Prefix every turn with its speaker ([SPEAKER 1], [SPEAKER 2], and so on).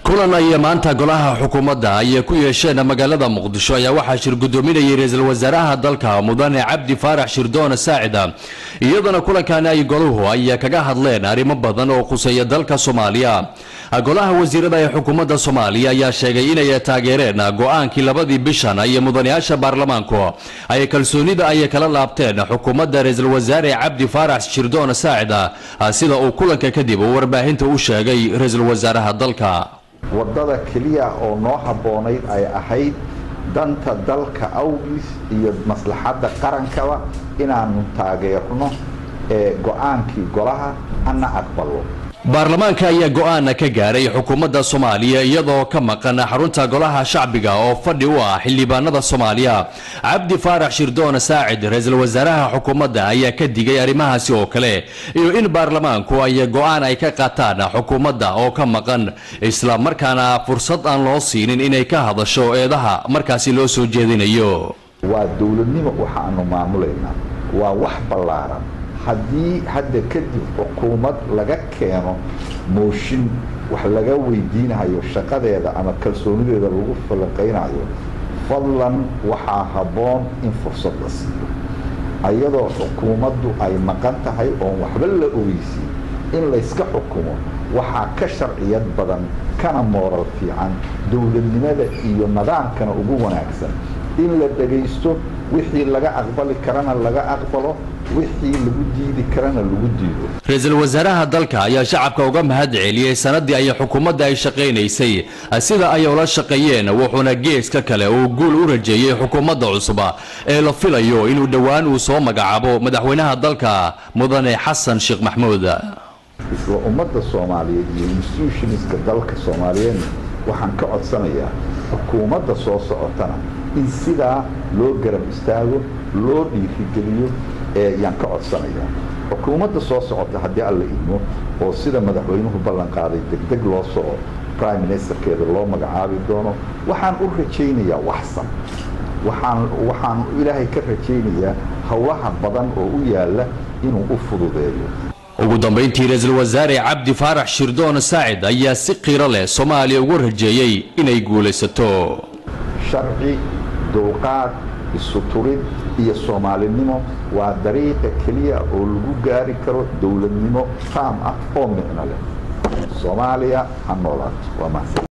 [SPEAKER 1] kulan ay maanta golaha xukuumadda ay ku yeesheen magaalada Muqdisho ayaa waxa shir gudoominayay ra'iisul wasaaraha dalka Mudane Cabdi Faarax Shirdoon Saacida iyadana kulankan ay goluhu ay kaga hadleen arrimo badan oo quseeya dalka Soomaaliya. golaha wasiirada ee xukuumadda Soomaaliya ayaa sheegay inay taageereen go'aankii labadii bishan ay mudanayaasha baarlamaanku ay kalsoonida ay kala laabteen xukuumadda ra'iisul wasaare Cabdi Faarax Shirdoon Saacida sida uu kulanka kadib warbaahinta u sheegay ra'iisul wasaaraha dalka.
[SPEAKER 2] wadada kaliya oo noo haboonayd ay ahayd danta dalka awgiis iyo maslaxadda qarankaba inaanu taageerno go'aankii golaha ana aqbalo.
[SPEAKER 1] baarlamaanka ayaa go'aan ka gaaray xukuumadda Soomaaliya iyadoo ka maqan xarunta golaha shacbiga oo fadhi u ah xildhibaanada Soomaaliya. Cabdi Faarax Shirdoon Saacid ra'iisul wasaaraha xukuumadda ayaa ka digay arrimahaasi oo kale iyo in baarlamaanku ay go'aan ay ka qaataan xukuumadda oo ka maqan isla markaana fursad aan loo siinin inay ka hadasho eedaha markaasi loo soo jeedinayo.
[SPEAKER 2] waa dawladnimo waxa aanu maamuleynaa waa wax ballaaran haddii hadda kadib xukuumad laga keeno mooshin wax laga weydiinayo shaqadeeda ama kalsoonideeda lagu falanqeynayo fadlan waxaa haboon in fursad la siiyo ayadoo xukuumaddu ay maqan tahay oo waxba la ogeysiin in la iska xukumo waxaa ka sharciyad badan kana moral fiican dawladnimada iyo nidaamkana ugu wanaagsan in la dhageysto wixii laga aqbali karana laga aqbalo wixii lagu diidi karana lagu diido.
[SPEAKER 1] ra'iisul wasaaraha dalka ayaa shacabka uga mahad celiyay sanadii ay xukuumadda ay shaqeynaysay sida ay ula shaqeeyeen wuxuuna geeska kale uu guul u rajeeyay xukuumadda cusub ee la filayo inuu dhawaan uu soo magacaabo madaxweynaha dalka Mudane Xasan Sheekh Maxamuud.
[SPEAKER 2] isla ummadda Soomaaliyeed iyo institutionska dalka Soomaaliyeed waxaan ka codsanayaa xukuumadda soo socotana in sidaa loo garab istaago loo dhiirigeliyo yaan ka codsanayaa xukuumadda soo socota haddii alla idmo oo sida madaxweynuhu ballan qaaday degdeg loo soo prime ministerkeeda loo magacaabi doono waxaan u rajaynayaa waxsan waxaan ilaahay ka rajaynayaa howlaha badan oo u yaala inuu u fududeeyo.
[SPEAKER 1] ugu dambeyntii ra'iisul wasaare Cabdi Faarax Shirdoon Saacid ayaa si qiiro leh Soomaaliya ugu rajeeyay inay guulaysato.
[SPEAKER 2] sharci dulqaad isu turid iyo Soomaalinimo waa dariiqa kaliya oo lagu gaari karo dawladnimo taam ah oo micno leh. Soomaaliya ha noolaato. waa mahadsan.